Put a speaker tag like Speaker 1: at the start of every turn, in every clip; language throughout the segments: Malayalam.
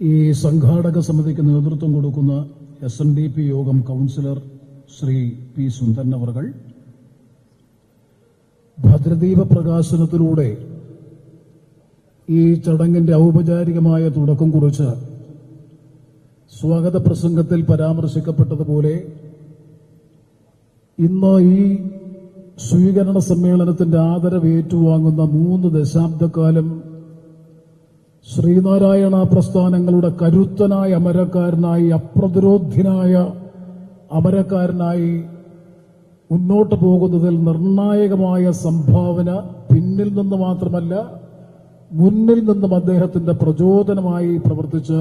Speaker 1: ഈ സംഘാടക സമിതിക്ക് നേതൃത്വം കൊടുക്കുന്ന SNDP യോഗം കൌൺസിലർ ശ്രീ പി സുന്ദരൻ അവർകൾ ഭദ്രദീപ പ്രകാശനത്തിലൂടെ ഈ ചടങ്ങിന്റെ ഔപചാരികമായ തുടക്കം കുറിച്ച് സ്വാഗത പ്രസംഗത്തിൽ പരാമർശിക്കപ്പെട്ടതുപോലെ ഇന്ന് ഈ സ്വീകരണ സമ്മേളനത്തിന്റെ ആദരവ് ഏറ്റുവാങ്ങുന്ന 3 ദശാബ്ദക്കാലം ശ്രീനാരായണ പ്രസ്ഥാനങ്ങളുടെ കരുത്തനായ അമരക്കാരനായി, അപ്രതിരോധ്യനായ അമരക്കാരനായി മുന്നോട്ട് പോകുന്നതിൽ നിർണായകമായ സംഭാവന പിന്നിൽ നിന്ന് മാത്രമല്ല മുന്നിൽ നിന്നും അദ്ദേഹത്തിന്റെ പ്രചോദനമായി പ്രവർത്തിച്ച്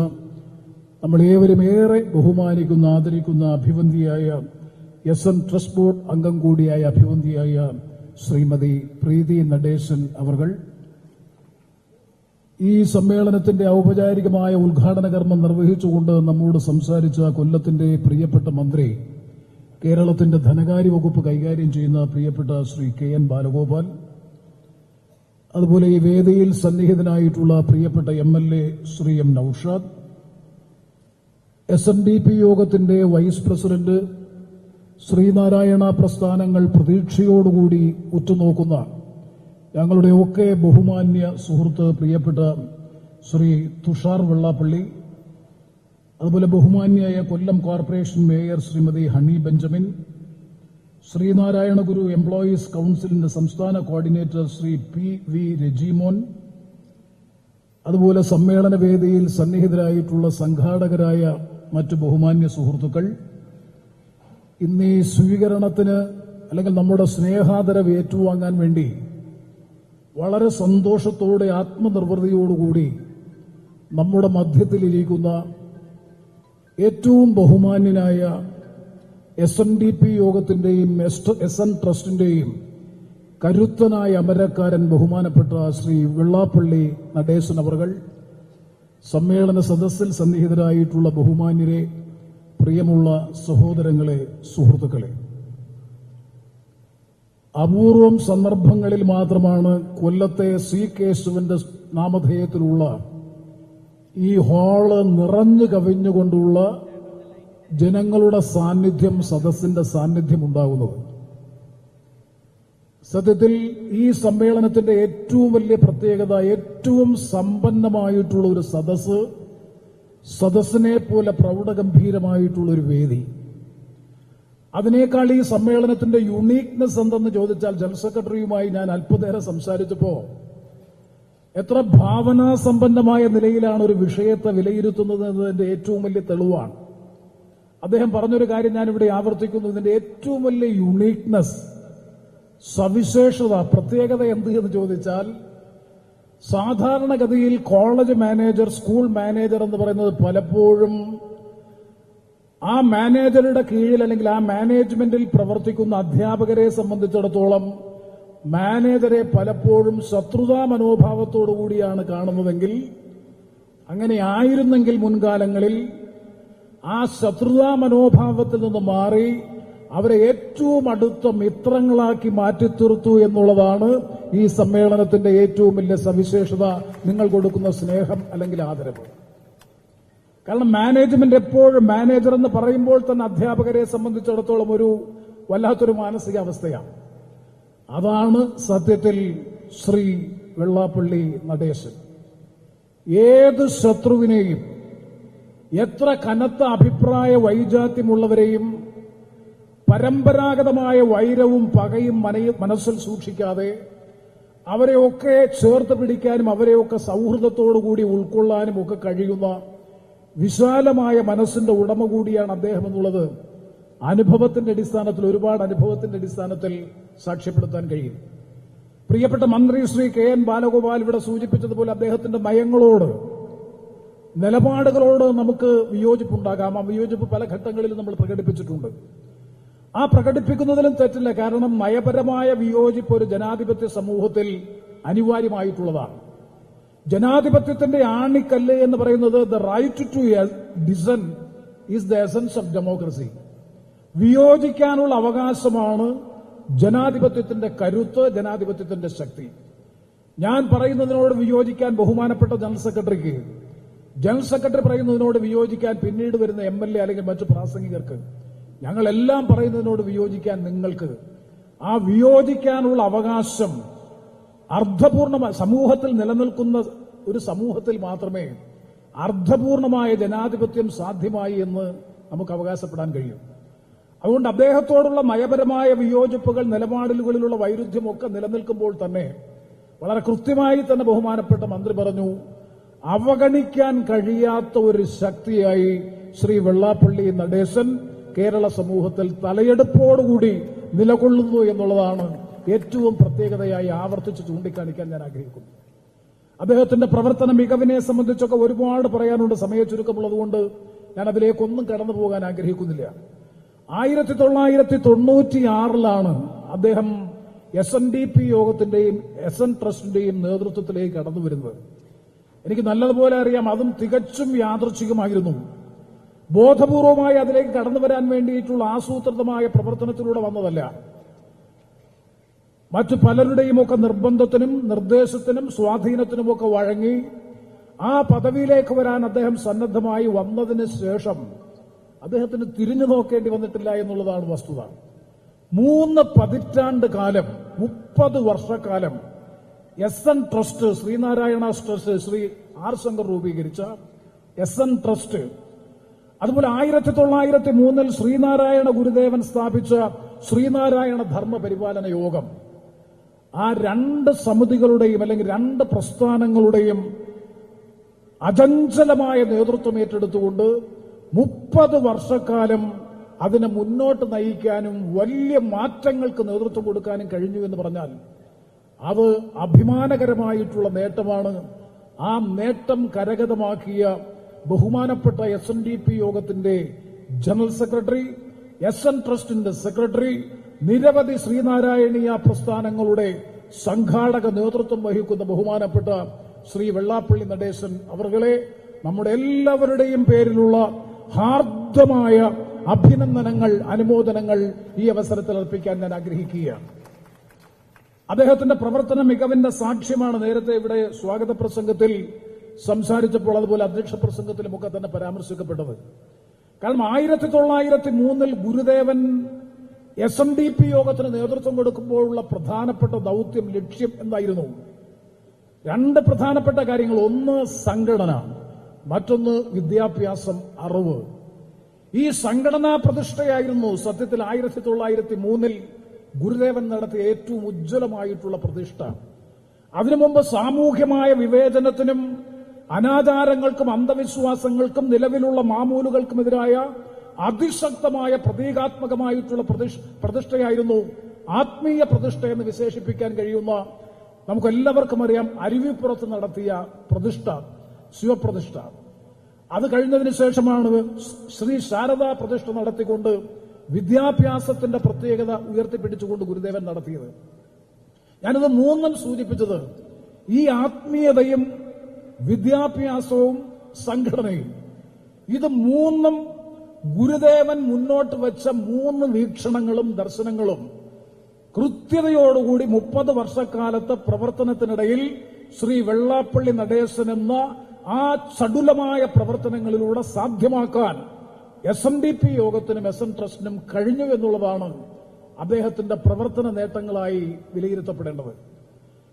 Speaker 1: നമ്മളേവരും ഏറെ ബഹുമാനിക്കുന്ന, ആദരിക്കുന്ന അഭിവന്ദിയായ SN ട്രസ്റ്റ് ബോർഡ് അംഗം കൂടിയായ അഭിവന്ദിയായ ശ്രീമതി പ്രീതി നടേശൻ അവർകൾ ഈ സമ്മേളനത്തിന്റെ ഔപചാരികമായ ഉദ്ഘാടന കർമ്മം നിർവഹിച്ചുകൊണ്ട് നമ്മോട് സംസാരിച്ച കൊല്ലത്തിന്റെ പ്രിയപ്പെട്ട മന്ത്രി, കേരളത്തിന്റെ ധനകാര്യ വകുപ്പ് കൈകാര്യം ചെയ്യുന്ന പ്രിയപ്പെട്ട ശ്രീ KN ബാലഗോപാൽ, അതുപോലെ ഈ വേദിയിൽ സന്നിഹിതനായിട്ടുള്ള പ്രിയപ്പെട്ട MLA Shri M Noushad, SNDP യോഗത്തിന്റെ വൈസ് പ്രസിഡന്റ്, ശ്രീനാരായണ പ്രസ്ഥാനങ്ങൾ പ്രതീക്ഷയോടുകൂടി ഉറ്റുനോക്കുന്ന ഞങ്ങളുടെയൊക്കെ ബഹുമാന്യ സുഹൃത്ത് പ്രിയപ്പെട്ട ശ്രീ തുഷാർ വെള്ളാപ്പള്ളി, അതുപോലെ ബഹുമാന്യായ Kollam corporation mayor Shrimati Honey Benjamin, Sreenarayana Guru employees കൌൺസിലിന്റെ സംസ്ഥാന കോർഡിനേറ്റർ ശ്രീ PV രജിമോൻ, അതുപോലെ സമ്മേളന വേദിയിൽ സന്നിഹിതരായിട്ടുള്ള സംഘാടകരായ മറ്റു ബഹുമാന്യ സുഹൃത്തുക്കൾ, ഇന്ന് ഈ സ്വീകരണത്തിന് അല്ലെങ്കിൽ നമ്മുടെ സ്നേഹാദരവ് ഏറ്റുവാങ്ങാൻ വേണ്ടി വളരെ സന്തോഷത്തോടെ ആത്മനിർവൃതിയോടുകൂടി നമ്മുടെ മധ്യത്തിലിരിക്കുന്ന ഏറ്റവും ബഹുമാന്യനായ SNDP യോഗത്തിന്റെയും SN ട്രസ്റ്റിന്റെയും കരുത്തനായ അമരക്കാരൻ ബഹുമാനപ്പെട്ട ശ്രീ വെള്ളാപ്പള്ളി നടേശൻ അവർകൾ, സമ്മേളന സദസ്സിൽ സന്നിഹിതരായിട്ടുള്ള ബഹുമാന്യരെ, പ്രിയമുള്ള സഹോദരങ്ങളെ, സുഹൃത്തുക്കളെ, അപൂർവം സന്ദർഭങ്ങളിൽ മാത്രമാണ് കൊല്ലത്തെ C കേശവന്റെ നാമധേയത്തിലുള്ള ഈ ഹാള് നിറഞ്ഞു കവിഞ്ഞുകൊണ്ടുള്ള ജനങ്ങളുടെ സാന്നിധ്യം, സദസ്സിന്റെ സാന്നിധ്യം ഉണ്ടാകുന്നത്. സത്യത്തിൽ ഈ സമ്മേളനത്തിന്റെ ഏറ്റവും വലിയ പ്രത്യേകത, ഏറ്റവും സമ്പന്നമായിട്ടുള്ള ഒരു സദസ്സിനെ പോലെ പ്രൗഢഗംഭീരമായിട്ടുള്ള ഒരു വേദി. അതിനേക്കാൾ ഈ സമ്മേളനത്തിന്റെ യുണീക്നെസ് എന്തെന്ന് ചോദിച്ചാൽ, ജനറൽ സെക്രട്ടറിയുമായി ഞാൻ അല്പനേരം സംസാരിച്ചപ്പോ എത്ര ഭാവനാസമ്പന്നമായ നിലയിലാണ് ഒരു വിഷയത്തെ വിലയിരുത്തുന്നത് എന്നതിന്റെ ഏറ്റവും വലിയ തെളിവാണ്. അദ്ദേഹം പറഞ്ഞൊരു കാര്യം ഞാനിവിടെ ആവർത്തിക്കുന്നു. ഇതിന്റെ ഏറ്റവും വലിയ യുണീക്നെസ്, സവിശേഷത, പ്രത്യേകത എന്ത് എന്ന് ചോദിച്ചാൽ, സാധാരണഗതിയിൽ കോളേജ് മാനേജർ, സ്കൂൾ മാനേജർ എന്ന് പറയുന്നത് പലപ്പോഴും ആ മാനേജറുടെ കീഴിൽ അല്ലെങ്കിൽ ആ മാനേജ്മെന്റിൽ പ്രവർത്തിക്കുന്ന അധ്യാപകരെ സംബന്ധിച്ചിടത്തോളം മാനേജരെ പലപ്പോഴും ശത്രുതാ മനോഭാവത്തോടുകൂടിയാണ് കാണുന്നതെങ്കിൽ, അങ്ങനെ ആയിരുന്നെങ്കിൽ മുൻകാലങ്ങളിൽ ആ ശത്രുതാ മനോഭാവത്തിൽ നിന്ന് മാറി അവരെ ഏറ്റവും അടുത്ത മിത്രങ്ങളാക്കി മാറ്റിത്തീർത്തു എന്നുള്ളതാണ് ഈ സമ്മേളനത്തിന്റെ ഏറ്റവും വലിയ സവിശേഷത, നിങ്ങൾ കൊടുക്കുന്ന സ്നേഹം അല്ലെങ്കിൽ ആദരവ്. കാരണം മാനേജ്മെന്റ് എപ്പോഴും, മാനേജർ എന്ന് പറയുമ്പോൾ തന്നെ അധ്യാപകരെ സംബന്ധിച്ചിടത്തോളം ഒരു വല്ലാത്തൊരു മാനസികാവസ്ഥയാണ്. അതാണ് സത്യത്തിൽ ശ്രീ വെള്ളാപ്പള്ളി നടേശൻ. ഏത് ശത്രുവിനെയും, എത്ര കനത്ത അഭിപ്രായ വൈജാത്യമുള്ളവരെയും പരമ്പരാഗതമായ വൈരവും പകയും മനസ്സിൽ സൂക്ഷിക്കാതെ അവരെയൊക്കെ ചേർത്ത് പിടിക്കാനും അവരെയൊക്കെ സൗഹൃദത്തോടുകൂടി ഉൾക്കൊള്ളാനും ഒക്കെ കഴിയുന്ന വിശാലമായ മനസ്സിന്റെ ഉടമ കൂടിയാണ് അദ്ദേഹം എന്നുള്ളത് അനുഭവത്തിന്റെ അടിസ്ഥാനത്തിൽ, ഒരുപാട് അനുഭവത്തിന്റെ അടിസ്ഥാനത്തിൽ സാക്ഷ്യപ്പെടുത്താൻ കഴിയും. പ്രിയപ്പെട്ട മന്ത്രി ശ്രീ KN ബാലഗോപാൽ ഇവിടെ സൂചിപ്പിച്ചതുപോലെ അദ്ദേഹത്തിന്റെ നയങ്ങളോട്, നിലപാടുകളോട് നമുക്ക് വിയോജിപ്പുണ്ടാകാം. ആ വിയോജിപ്പ് പല ഘട്ടങ്ങളിലും നമ്മൾ പ്രകടിപ്പിച്ചിട്ടുണ്ട്. ആ പ്രകടിപ്പിക്കുന്നതിലും തെറ്റില്ല. കാരണം നയപരമായ വിയോജിപ്പ് ഒരു ജനാധിപത്യ സമൂഹത്തിൽ അനിവാര്യമായിട്ടുള്ളതാണ്. ജനാധിപത്യത്തിന്റെ ആണിക്കല്ല് എന്ന് പറയുന്നത് the right to dissent is the essence of democracy. വിയോജിക്കാനുള്ള അവകാശമാണ് ജനാധിപത്യത്തിന്റെ കരുത്ത്, ജനാധിപത്യത്തിന്റെ ശക്തി. ഞാൻ പറയുന്നതിനോട് വിയോജിക്കാൻ ബഹുമാനപ്പെട്ട ജനറൽ സെക്രട്ടറിക്ക് ജനറൽ സെക്രട്ടറി പറയുന്നതിനോട് വിയോജിക്കാൻ പിന്നീട് വരുന്ന MLA അല്ലെങ്കിൽ മറ്റു പ്രാസംഗികർക്ക്, ഞങ്ങളെല്ലാം പറയുന്നതിനോട് വിയോജിക്കാൻ നിങ്ങൾക്ക്, ആ വിയോജിക്കാനുള്ള അവകാശം അർത്ഥപൂർണമായ സമൂഹത്തിൽ നിലനിൽക്കുന്ന ഒരു സമൂഹത്തിൽ മാത്രമേ അർത്ഥപൂർണമായ ജനാധിപത്യം സാധ്യമായി എന്ന് നമുക്ക് അവകാശപ്പെടാൻ കഴിയും. അതുകൊണ്ട് അദ്ദേഹത്തോടുള്ള നയപരമായ വിയോജിപ്പുകൾ, നിലപാടുകളിലുള്ള വൈരുദ്ധ്യമൊക്കെ നിലനിൽക്കുമ്പോൾ തന്നെ വളരെ കൃത്യമായി തന്നെ ബഹുമാനപ്പെട്ട മന്ത്രി പറഞ്ഞു, അവഗണിക്കാൻ കഴിയാത്ത ഒരു ശക്തിയായി ശ്രീ വെള്ളാപ്പള്ളി നടേശൻ കേരള സമൂഹത്തിൽ തലയെടുപ്പോടുകൂടി നിലകൊള്ളുന്നു എന്നുള്ളതാണ് ഏറ്റവും പ്രത്യേകതയായി ആവർത്തിച്ച് ചൂണ്ടിക്കാണിക്കാൻ ഞാൻ ആഗ്രഹിക്കുന്നു. അദ്ദേഹത്തിന്റെ പ്രവർത്തന മികവിനെ സംബന്ധിച്ചൊക്കെ ഒരുപാട് പറയാനുണ്ട്, സമയ ചുരുക്കമുള്ളതുകൊണ്ട് ഞാൻ അതിലേക്കൊന്നും കടന്നു പോകാൻ ആഗ്രഹിക്കുന്നില്ല. 1996 അദ്ദേഹം SNDP യോഗത്തിന്റെയും SN ട്രസ്റ്റിന്റെയും നേതൃത്വത്തിലേക്ക് കടന്നു വരുന്നത്. എനിക്ക് നല്ലതുപോലെ അറിയാം, അതും തികച്ചും യാദൃച്ഛികമായിരുന്നു. ബോധപൂർവമായി അതിലേക്ക് കടന്നു വരാൻ വേണ്ടിയിട്ടുള്ള ആസൂത്രിതമായ പ്രവർത്തനത്തിലൂടെ വന്നതല്ല. മറ്റു പലരുടെയുമൊക്കെ നിർബന്ധത്തിനും നിർദ്ദേശത്തിനും സ്വാധീനത്തിനുമൊക്കെ വഴങ്ങി ആ പദവിയിലേക്ക് വരാൻ അദ്ദേഹം സന്നദ്ധമായി വന്നതിന് ശേഷം അദ്ദേഹത്തിന് തിരിഞ്ഞു നോക്കേണ്ടി വന്നിട്ടില്ല എന്നുള്ളതാണ് വസ്തുത. 3 പതിറ്റാണ്ട് കാലം, 30 വർഷക്കാലം SN trust, Sreenarayana trust, Shri R. Shankar രൂപീകരിച്ച SN ട്രസ്റ്റ്, അതുപോലെ 1903 ശ്രീനാരായണ ഗുരുദേവൻ സ്ഥാപിച്ച ശ്രീനാരായണ ധർമ്മ പരിപാലന യോഗം, ആ 2 സമിതികളുടെയും അല്ലെങ്കിൽ 2 പ്രസ്ഥാനങ്ങളുടെയും അചഞ്ചലമായ നേതൃത്വം ഏറ്റെടുത്തുകൊണ്ട് 30 വർഷക്കാലം അതിനെ മുന്നോട്ട് നയിക്കാനും വലിയ മാറ്റങ്ങൾക്ക് നേതൃത്വം കൊടുക്കാനും കഴിഞ്ഞു എന്ന് പറഞ്ഞാൽ അത് അഭിമാനകരമായിട്ടുള്ള നേട്ടമാണ്. ആ നേട്ടം കരഗതമാക്കിയ ബഹുമാനപ്പെട്ട SNDP യോഗത്തിന്റെ ജനറൽ സെക്രട്ടറി, SN ട്രസ്റ്റിന്റെ സെക്രട്ടറി, നിരവധി ശ്രീനാരായണീയ പ്രസ്ഥാനങ്ങളുടെ സംഘാടക നേതൃത്വം വഹിക്കുന്ന ബഹുമാനപ്പെട്ട ശ്രീ വെള്ളാപ്പള്ളി നടേശൻ അവർകളെ നമ്മുടെ എല്ലാവരുടെയും പേരിലുള്ള ഹാർദമായ അഭിനന്ദനങ്ങൾ, അനുമോദനങ്ങൾ ഈ അവസരത്തിൽ അർപ്പിക്കാൻ ഞാൻ ആഗ്രഹിക്കുകയാണ്. അദ്ദേഹത്തിന്റെ പ്രവർത്തന മികവിന്റെ സാക്ഷ്യമാണ് നേരത്തെ ഇവിടെ സ്വാഗത പ്രസംഗത്തിൽ സംസാരിച്ചപ്പോൾ, അതുപോലെ അധ്യക്ഷ പ്രസംഗത്തിലുമൊക്കെ തന്നെ പരാമർശിക്കപ്പെട്ടത്. കാരണം 1903 ഗുരുദേവൻ SNDP യോഗത്തിന് നേതൃത്വം കൊടുക്കുമ്പോഴുള്ള പ്രധാനപ്പെട്ട ദൌത്യം, ലക്ഷ്യം എന്തായിരുന്നു? 2 പ്രധാനപ്പെട്ട കാര്യങ്ങൾ. ഒന്ന് സംഘടന, മറ്റൊന്ന് വിദ്യാഭ്യാസം, അറിവ്. ഈ സംഘടനാ പ്രതിഷ്ഠയായിരുന്നു സത്യത്തിൽ 1903 ഗുരുദേവൻ നടത്തിയ ഏറ്റവും ഉജ്ജ്വലമായിട്ടുള്ള പ്രതിഷ്ഠ. അതിനു മുമ്പ് സാമൂഹ്യമായ വിവേചനത്തിനും അനാചാരങ്ങൾക്കും അന്ധവിശ്വാസങ്ങൾക്കും നിലവിലുള്ള മാമൂലുകൾക്കുമെതിരായ അതിശക്തമായ പ്രതീകാത്മകമായിട്ടുള്ള പ്രതിഷ്ഠയായിരുന്നു ആത്മീയ പ്രതിഷ്ഠ എന്ന് വിശേഷിപ്പിക്കാൻ കഴിയുന്ന, നമുക്കെല്ലാവർക്കും അറിയാം, അരുവിപ്പുറത്ത് നടത്തിയ പ്രതിഷ്ഠ, ശിവപ്രതിഷ്ഠ. അത് കഴിഞ്ഞതിന് ശേഷമാണ് ശ്രീ ശാരദാ പ്രതിഷ്ഠ നടത്തിക്കൊണ്ട് വിദ്യാഭ്യാസത്തിന്റെ പ്രത്യേകത ഉയർത്തിപ്പിടിച്ചുകൊണ്ട് ഗുരുദേവൻ നടത്തിയത്. ഞാനിത് 3 സൂചിപ്പിച്ചത് ഈ ആത്മീയതയും വിദ്യാഭ്യാസവും സംഘടനയും, ഇത് 3 ഗുരുദേവൻ മുന്നോട്ട് വെച്ച 3 വീക്ഷണങ്ങളും ദർശനങ്ങളും കൃത്യതയോടുകൂടി 30 വർഷക്കാലത്തെ പ്രവർത്തനത്തിനിടയിൽ ശ്രീ വെള്ളാപ്പള്ളി നടേശൻ എന്ന ആ ചടുലമായ പ്രവർത്തനങ്ങളിലൂടെ സാധ്യമാക്കാൻ SNDP യോഗത്തിനും SN ട്രസ്റ്റിനും കഴിഞ്ഞു എന്നുള്ളതാണ് അദ്ദേഹത്തിന്റെ പ്രവർത്തന നേട്ടങ്ങളായി വിലയിരുത്തപ്പെടേണ്ടത്.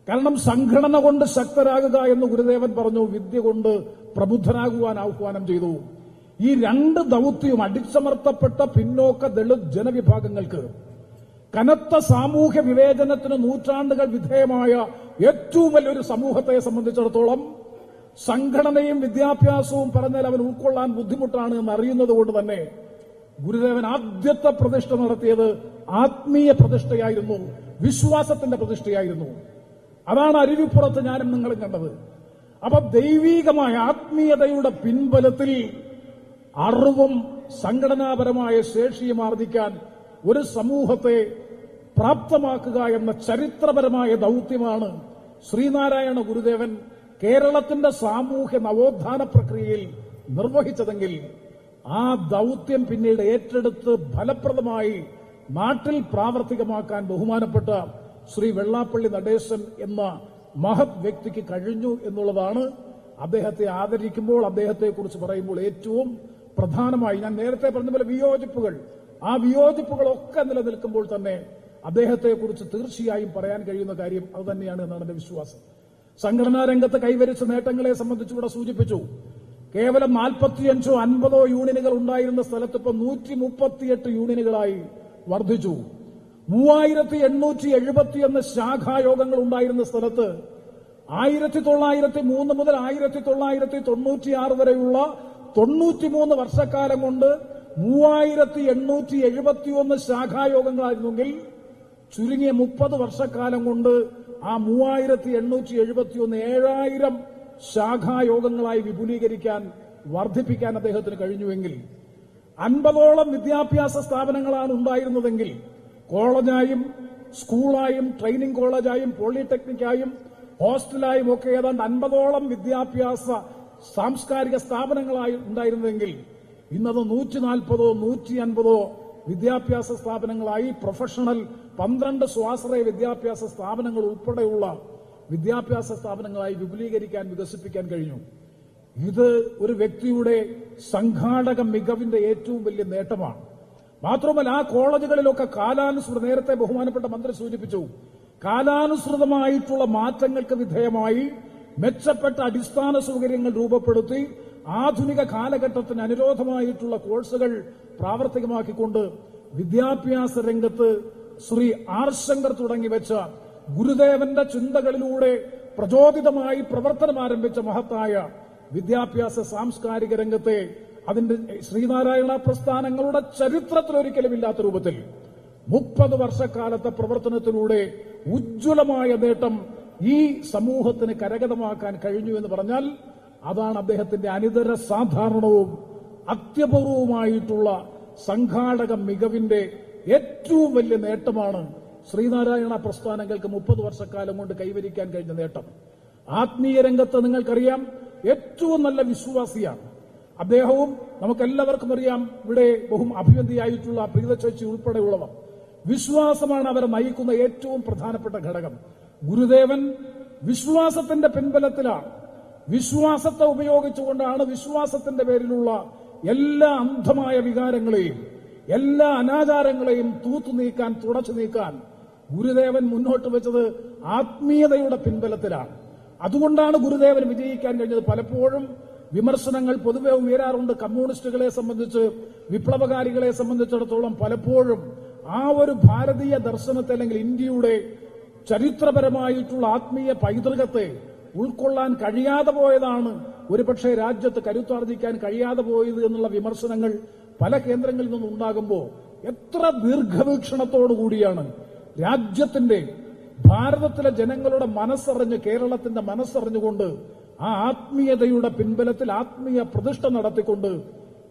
Speaker 1: കാരണം സംഘടന കൊണ്ട് ശക്തരാകുക എന്ന് ഗുരുദേവൻ പറഞ്ഞു, വിദ്യ കൊണ്ട് പ്രബുദ്ധരാകുവാൻ ആഹ്വാനം ചെയ്തു. ഈ 2 ദൌത്യവും അടിച്ചമർത്തപ്പെട്ട പിന്നോക്ക ദളിത് ജനവിഭാഗങ്ങൾക്ക്, കനത്ത സാമൂഹ്യ വിവേചനത്തിന് നൂറ്റാണ്ടുകൾ വിധേയമായ ഏറ്റവും വലിയൊരു സമൂഹത്തെ സംബന്ധിച്ചിടത്തോളം സംഘടനയും വിദ്യാഭ്യാസവും പറഞ്ഞാൽ അവൻ ഉൾക്കൊള്ളാൻ ബുദ്ധിമുട്ടാണ് എന്ന് അറിയുന്നത് കൊണ്ട് തന്നെ ഗുരുദേവൻ ആദ്യത്തെ പ്രതിഷ്ഠ നടത്തിയത് ആത്മീയ പ്രതിഷ്ഠയായിരുന്നു, വിശ്വാസത്തിന്റെ പ്രതിഷ്ഠയായിരുന്നു. അതാണ് അരുവിപ്പുറത്ത് ഞാനും നിങ്ങളും കണ്ടത്. അപ്പൊ ദൈവീകമായ ആത്മീയതയുടെ പിൻബലത്തിൽ അറിവും സംഘടനാപരമായ ശേഷിയും ആർജിക്കാൻ ഒരു സമൂഹത്തെ പ്രാപ്തമാക്കുക എന്ന ചരിത്രപരമായ ദൌത്യമാണ് ശ്രീനാരായണ ഗുരുദേവൻ കേരളത്തിന്റെ സാമൂഹ്യ നവോത്ഥാന പ്രക്രിയയിൽ നിർവഹിച്ചതെങ്കിൽ ആ ദൌത്യം പിന്നീട് ഏറ്റെടുത്ത് ഫലപ്രദമായി നാട്ടിൽ പ്രാവർത്തികമാക്കാൻ ബഹുമാനപ്പെട്ട ശ്രീ വെള്ളാപ്പള്ളി നടേശൻ എന്ന മഹത് വ്യക്തിക്ക് കഴിഞ്ഞു എന്നുള്ളതാണ് അദ്ദേഹത്തെ ആദരിക്കുമ്പോൾ, അദ്ദേഹത്തെക്കുറിച്ച് പറയുമ്പോൾ ഏറ്റവും പ്രധാനമായി ഞാൻ നേരത്തെ പറഞ്ഞ പോലെ വിയോജിപ്പുകൾ, ആ വിയോജിപ്പുകളൊക്കെ നിലനിൽക്കുമ്പോൾ തന്നെ അദ്ദേഹത്തെക്കുറിച്ച് തീർച്ചയായും പറയാൻ കഴിയുന്ന കാര്യം അത് തന്നെയാണ് എന്നാണ് എന്റെ വിശ്വാസം. സംഘടനാ രംഗത്ത് കൈവരിച്ച നേട്ടങ്ങളെ സംബന്ധിച്ചുകൂടെ സൂചിപ്പിച്ചു. കേവലം 45 or 50 യൂണിയനുകൾ ഉണ്ടായിരുന്ന സ്ഥലത്ത് ഇപ്പോൾ 138 യൂണിയനുകളായി വർദ്ധിച്ചു. 3871 ശാഖായോഗങ്ങൾ ഉണ്ടായിരുന്ന സ്ഥലത്ത് 1903 മുതൽ 1996 വരെയുള്ള 93 വർഷക്കാലം കൊണ്ട് 3871 ശാഖായോഗങ്ങളായിരുന്നെങ്കിൽ ചുരുങ്ങിയ 30 വർഷക്കാലം കൊണ്ട് ആ 3871 7000 ശാഖായോഗങ്ങളായി വിപുലീകരിക്കാൻ, വർദ്ധിപ്പിക്കാൻ അദ്ദേഹത്തിന് കഴിഞ്ഞുവെങ്കിൽ, 50ഓളം വിദ്യാഭ്യാസ സ്ഥാപനങ്ങളാണ് ഉണ്ടായിരുന്നതെങ്കിൽ കോളേജായും സ്കൂളായും ട്രെയിനിംഗ് കോളേജായും പോളിടെക്നിക്കായും ഹോസ്റ്റലായും ഒക്കെ ഏതാണ്ട് 50ഓളം വിദ്യാഭ്യാസ സാംസ്കാരിക സ്ഥാപനങ്ങളായി ഉണ്ടായിരുന്നെങ്കിൽ ഇന്നത് 140 150 വിദ്യാഭ്യാസ സ്ഥാപനങ്ങളായി പ്രൊഫഷണൽ 12 സ്വാശ്രയ വിദ്യാഭ്യാസ സ്ഥാപനങ്ങൾ ഉൾപ്പെടെയുള്ള വിദ്യാഭ്യാസ സ്ഥാപനങ്ങളായി വിപുലീകരിക്കാൻ, വികസിപ്പിക്കാൻ കഴിഞ്ഞു. ഇത് ഒരു വ്യക്തിയുടെ സംഘാടക മികവിന്റെ ഏറ്റവും വലിയ നേട്ടമാണ്. മാത്രമല്ല ആ കോളേജുകളിലൊക്കെ നേരത്തെ ബഹുമാനപ്പെട്ട മന്ത്രി സൂചിപ്പിച്ചു, കാലാനുസൃതമായിട്ടുള്ള മാറ്റങ്ങൾക്ക് വിധേയമായി മെച്ചപ്പെട്ട അടിസ്ഥാന സൗകര്യങ്ങൾ രൂപപ്പെടുത്തി ആധുനിക കാലഘട്ടത്തിന് അനുരോധമായിട്ടുള്ള കോഴ്സുകൾ പ്രാവർത്തികമാക്കിക്കൊണ്ട് വിദ്യാഭ്യാസ രംഗത്ത് ശ്രീ ആർ ശങ്കർ തുടങ്ങിവെച്ച ഗുരുദേവന്റെ ചിന്തകളിലൂടെ പ്രചോദിതമായി പ്രവർത്തനം ആരംഭിച്ച മഹത്തായ വിദ്യാഭ്യാസ സാംസ്കാരിക രംഗത്തെ അതിന്റെ ശ്രീനാരായണ പ്രസ്ഥാനങ്ങളുടെ ചരിത്രത്തിലൊരിക്കലും ഇല്ലാത്ത രൂപത്തിൽ 30 വർഷക്കാലത്തെ പ്രവർത്തനത്തിലൂടെ ഉജ്ജ്വലമായ നേട്ടം ഈ സമൂഹത്തിന് കരഗതമാക്കാൻ കഴിഞ്ഞു എന്ന് പറഞ്ഞാൽ അതാണ് അദ്ദേഹത്തിന്റെ അനിതര സാധാരണവും അത്യപൂർവവുമായിട്ടുള്ള സംഘാടക മികവിന്റെ ഏറ്റവും വലിയ നേട്ടമാണ് ശ്രീനാരായണ പ്രസ്ഥാനങ്ങൾക്ക് 30 വർഷക്കാലം കൊണ്ട് കൈവരിക്കാൻ കഴിഞ്ഞ നേട്ടം. ആത്മീയ രംഗത്ത് നിങ്ങൾക്കറിയാം ഏറ്റവും നല്ല വിശ്വാസിയാണ് അദ്ദേഹവും. നമുക്കെല്ലാവർക്കും അറിയാം ഇവിടെ അഭിവന്തിയായിട്ടുള്ള പ്രീത ചേച്ചി ഉൾപ്പെടെയുള്ളവർ. വിശ്വാസമാണ് അവരെ നയിക്കുന്ന ഏറ്റവും പ്രധാനപ്പെട്ട ഘടകം. ഗുരുദേവൻ വിശ്വാസത്തിന്റെ പിൻബലത്തിലാണ്, വിശ്വാസത്തെ ഉപയോഗിച്ചുകൊണ്ടാണ് വിശ്വാസത്തിന്റെ പേരിലുള്ള എല്ലാ അന്ധമായ വികാരങ്ങളെയും എല്ലാ അനാചാരങ്ങളെയും തൂത്തു നീക്കാൻ, തുടച്ചു നീക്കാൻ ഗുരുദേവൻ മുന്നോട്ട് വെച്ചത് ആത്മീയതയുടെ പിൻബലത്തിലാണ്. അതുകൊണ്ടാണ് ഗുരുദേവൻ വിജയിക്കാൻ കഴിഞ്ഞത്. പലപ്പോഴും വിമർശനങ്ങൾ പൊതുവെ ഉയരാറുണ്ട് കമ്മ്യൂണിസ്റ്റുകളെ സംബന്ധിച്ച്, വിപ്ലവകാരികളെ സംബന്ധിച്ചിടത്തോളം പലപ്പോഴും ആ ഒരു ഭാരതീയ ദർശനത്തെ അല്ലെങ്കിൽ ഇന്ത്യയുടെ ചരിത്രപരമായിട്ടുള്ള ആത്മീയ പൈതൃകത്തെ ഉൾക്കൊള്ളാൻ കഴിയാതെ പോയതാണ് ഒരുപക്ഷെ രാജ്യത്ത് കരുത്താർജിക്കാൻ കഴിയാതെ പോയത് എന്നുള്ള വിമർശനങ്ങൾ പല കേന്ദ്രങ്ങളിൽ നിന്നും ഉണ്ടാകുമ്പോൾ എത്ര ദീർഘവീക്ഷണത്തോടുകൂടിയാണ് രാജ്യത്തിന്റെ, ഭാരതത്തിലെ ജനങ്ങളുടെ മനസ്സറിഞ്ഞ്, കേരളത്തിന്റെ മനസ്സറിഞ്ഞുകൊണ്ട് ആ ആത്മീയതയുടെ പിൻബലത്തിൽ ആത്മീയ പ്രതിഷ്ഠ നടത്തിക്കൊണ്ട്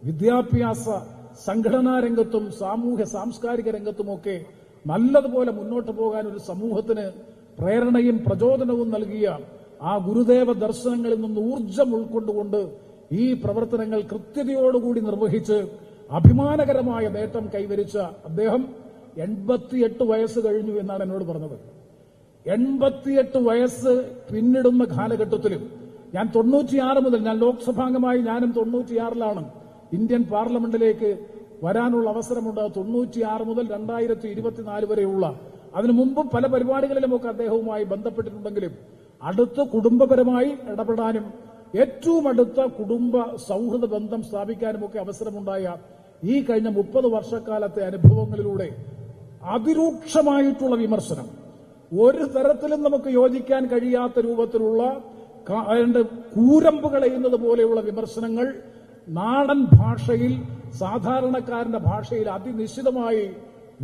Speaker 1: വിദ്യാഭ്യാസ സംഘടനാ രംഗത്തും സാമൂഹ്യ സാംസ്കാരിക രംഗത്തുമൊക്കെ നല്ലതുപോലെ മുന്നോട്ട് പോകാൻ ഒരു സമൂഹത്തിന് പ്രേരണയും പ്രചോദനവും നൽകിയ ആ ഗുരുദേവ ദർശനങ്ങളിൽ നിന്ന് ഊർജ്ജം ഉൾക്കൊണ്ടുകൊണ്ട് ഈ പ്രവർത്തനങ്ങൾ കൃത്യതയോടുകൂടി നിർവഹിച്ച് അഭിമാനകരമായ നേട്ടം കൈവരിച്ച അദ്ദേഹം 88 വയസ്സ് കഴിഞ്ഞു എന്നാണ് എന്നോട് പറഞ്ഞത്. 88 വയസ്സ് പിന്നിടുന്ന കാലഘട്ടത്തിലും ഞാൻ 96 മുതൽ, ഞാൻ ലോക്സഭാംഗമായി ഞാനും 96-ലാണ് ഇന്ത്യൻ പാർലമെന്റിലേക്ക് വരാനുള്ള അവസരമുണ്ട്. 96 മുതൽ 2024 വരെയുള്ള, അതിനു മുമ്പും പല പരിപാടികളിലുമൊക്കെ അദ്ദേഹവുമായി ബന്ധപ്പെട്ടിട്ടുണ്ടെങ്കിലും അടുത്ത കുടുംബപരമായി ഇടപെടാനും ഏറ്റവും അടുത്ത കുടുംബ സൗഹൃദ ബന്ധം സ്ഥാപിക്കാനുമൊക്കെ അവസരമുണ്ടായ ഈ കഴിഞ്ഞ 30 വർഷക്കാലത്തെ അനുഭവങ്ങളിലൂടെ അതിരൂക്ഷമായിട്ടുള്ള വിമർശനം, ഒരു തരത്തിലും നമുക്ക് യോജിക്കാൻ കഴിയാത്ത രൂപത്തിലുള്ള കൂരമ്പ് കളയുന്നത് പോലെയുള്ള വിമർശനങ്ങൾ നാടൻ ഭാഷയിൽ, സാധാരണക്കാരന്റെ ഭാഷയിൽ അതിനിശ്ചിതമായി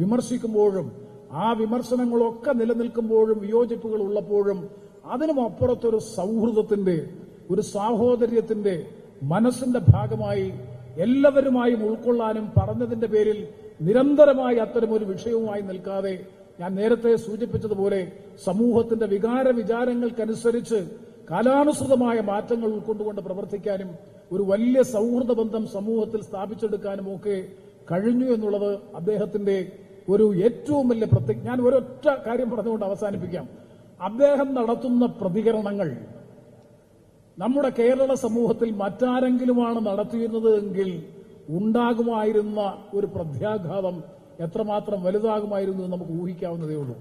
Speaker 1: വിമർശിക്കുമ്പോഴും ആ വിമർശനങ്ങളൊക്കെ നിലനിൽക്കുമ്പോഴും വിയോജിപ്പുകൾ ഉള്ളപ്പോഴും അതിനും അപ്പുറത്തൊരു സൗഹൃദത്തിന്റെ, ഒരു സാഹോദര്യത്തിന്റെ മനസ്സിന്റെ ഭാഗമായി എല്ലാവരുമായും ഉൾക്കൊള്ളാനും പറഞ്ഞതിന്റെ പേരിൽ നിരന്തരമായി അത്തരമൊരു വിഷയവുമായി നിൽക്കാതെ ഞാൻ നേരത്തെ സൂചിപ്പിച്ചതുപോലെ സമൂഹത്തിന്റെ വികാര വിചാരങ്ങൾക്കനുസരിച്ച് കാലാനുസൃതമായ മാറ്റങ്ങൾ ഉൾക്കൊണ്ടുകൊണ്ട് പ്രവർത്തിക്കാനും ഒരു വലിയ സൗഹൃദ ബന്ധം സമൂഹത്തിൽ സ്ഥാപിച്ചെടുക്കാനും ഒക്കെ കഴിഞ്ഞു എന്നുള്ളത് അദ്ദേഹത്തിന്റെ ഒരു ഏറ്റവും വലിയ പ്രത്യേക. ഞാൻ ഒരൊറ്റ കാര്യം പറഞ്ഞുകൊണ്ട് അവസാനിപ്പിക്കാം. അദ്ദേഹം നടത്തുന്ന പ്രതികരണങ്ങൾ നമ്മുടെ കേരള സമൂഹത്തിൽ മറ്റാരെങ്കിലുമാണ് നടത്തിയിരുന്നത് എങ്കിൽ ഉണ്ടാകുമായിരുന്ന ഒരു പ്രത്യാഘാതം എത്രമാത്രം വലുതാകുമായിരുന്നു എന്ന് നമുക്ക് ഊഹിക്കാവുന്നതേ ഉള്ളൂ.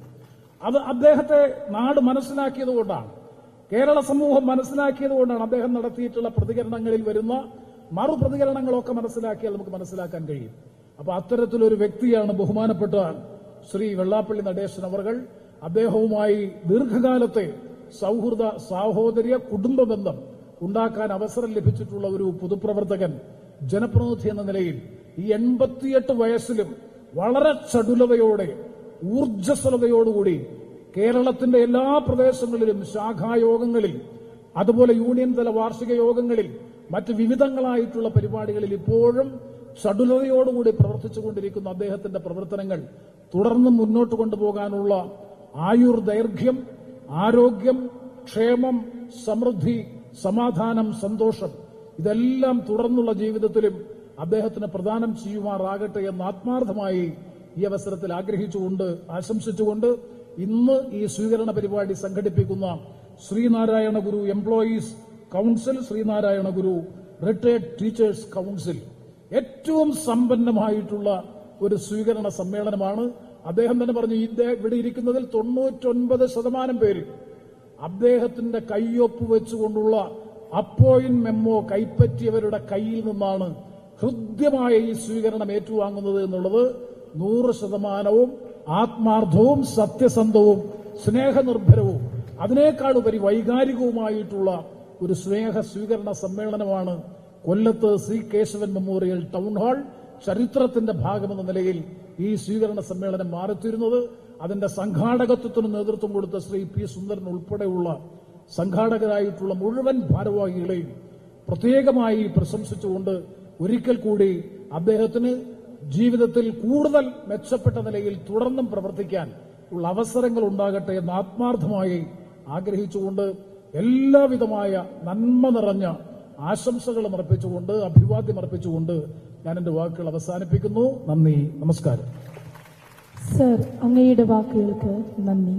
Speaker 1: അത് അദ്ദേഹത്തെ നാട് മനസ്സിലാക്കിയതുകൊണ്ടാണ്, കേരള സമൂഹം മനസ്സിലാക്കിയതുകൊണ്ടാണ് അദ്ദേഹം നടത്തിയിട്ടുള്ള പ്രതികരണങ്ങളിൽ വരുന്ന മറുപ്രതികരണങ്ങളൊക്കെ മനസ്സിലാക്കിയാൽ നമുക്ക് മനസ്സിലാക്കാൻ കഴിയും. അപ്പൊ അത്തരത്തിലൊരു വ്യക്തിയാണ് ബഹുമാനപ്പെട്ട ശ്രീ വെള്ളാപ്പള്ളി നടേശൻ അവർകൾ. അദ്ദേഹവുമായി ദീർഘകാലത്തെ സൗഹൃദ സാഹോദര്യ കുടുംബ ബന്ധം ഉണ്ടാക്കാൻ അവസരം ലഭിച്ചിട്ടുള്ള ഒരു പൊതുപ്രവർത്തകൻ, ജനപ്രതിനിധി എന്ന നിലയിൽ ഈ 88 വയസ്സിലും വളരെ ചടുലതയോടെ ഊർജ്ജസ്വലതയോടുകൂടി കേരളത്തിന്റെ എല്ലാ പ്രദേശങ്ങളിലും ശാഖായോഗങ്ങളിൽ, അതുപോലെ യൂണിയൻ തല വാർഷിക യോഗങ്ങളിൽ, മറ്റ് വിവിധങ്ങളായിട്ടുള്ള പരിപാടികളിൽ ഇപ്പോഴും ചടുലതയോടുകൂടി പ്രവർത്തിച്ചുകൊണ്ടിരിക്കുന്ന അദ്ദേഹത്തിന്റെ പ്രവർത്തനങ്ങൾ തുടർന്നും മുന്നോട്ട് കൊണ്ടുപോകാനുള്ള ആയുർദൈർഘ്യം, ആരോഗ്യം, ക്ഷേമം, സമൃദ്ധി, സമാധാനം, സന്തോഷം ഇതെല്ലാം തുടർന്നുള്ള ജീവിതത്തിലും അദ്ദേഹത്തിന് പ്രദാനം ചെയ്യുമാറാകട്ടെ എന്ന് ആത്മാർത്ഥമായി ഈ അവസരത്തിൽ ആഗ്രഹിച്ചുകൊണ്ട്, ആശംസിച്ചുകൊണ്ട് ഇന്ന് ഈ സ്വീകരണ പരിപാടി സംഘടിപ്പിക്കുന്ന ശ്രീനാരായണ ഗുരു എംപ്ലോയീസ് കൌൺസിൽ, ശ്രീനാരായണ ഗുരു റിട്ടയർഡ് ടീച്ചേഴ്സ് കൌൺസിൽ ഏറ്റവും സമ്പന്നമായിട്ടുള്ള ഒരു സ്വീകരണ സമ്മേളനമാണ്. അദ്ദേഹം തന്നെ പറഞ്ഞു, ഇവിടെ ഇരിക്കുന്നതിൽ 99% പേര് അദ്ദേഹത്തിന്റെ കയ്യൊപ്പ് വെച്ചുകൊണ്ടുള്ള അപ്പോയിന്റ് മെമ്മോ കൈപ്പറ്റിയവരുടെ കയ്യിൽ നിന്നാണ് ഹൃദ്യമായ ഈ സ്വീകരണം ഏറ്റുവാങ്ങുന്നത് എന്നുള്ളത് 100% ആത്മാർത്ഥവും സത്യസന്ധവും സ്നേഹനിർഭരവും അതിനേക്കാളുപരി വൈകാരികവുമായിട്ടുള്ള ഒരു സ്നേഹ സ്വീകരണ സമ്മേളനമാണ് കൊല്ലത്ത് C Kesavan memorial town hall ചരിത്രത്തിന്റെ ഭാഗമെന്ന നിലയിൽ ഈ സ്വീകരണ സമ്മേളനം മാറിത്തീരുന്നത്. അതിന്റെ സംഘാടകത്വത്തിന് നേതൃത്വം കൊടുത്ത ശ്രീ പി സുന്ദരൻ ഉൾപ്പെടെയുള്ള സംഘാടകരായിട്ടുള്ള മുഴുവൻ ഭാരവാഹികളെയും പ്രത്യേകമായി പ്രശംസിച്ചുകൊണ്ട് ഒരിക്കൽ കൂടി അദ്ദേഹത്തിന് ജീവിതത്തിൽ കൂടുതൽ മെച്ചപ്പെട്ട നിലയിൽ തുടർന്നും പ്രവർത്തിക്കാൻ ഉള്ള അവസരങ്ങൾ ഉണ്ടാകട്ടെ എന്ന് ആത്മാർത്ഥമായി ആഗ്രഹിച്ചുകൊണ്ട് എല്ലാവിധമായ നന്മ നിറഞ്ഞ ആശംസകളും അർപ്പിച്ചുകൊണ്ട്, അഭിവാദ്യം അർപ്പിച്ചുകൊണ്ട് ഞാൻ എന്റെ വാക്കുകൾ അവസാനിപ്പിക്കുന്നു. നന്ദി, നമസ്കാരം.
Speaker 2: സർ, അങ്ങയുടെ വാക്കുകൾക്ക് നന്ദി.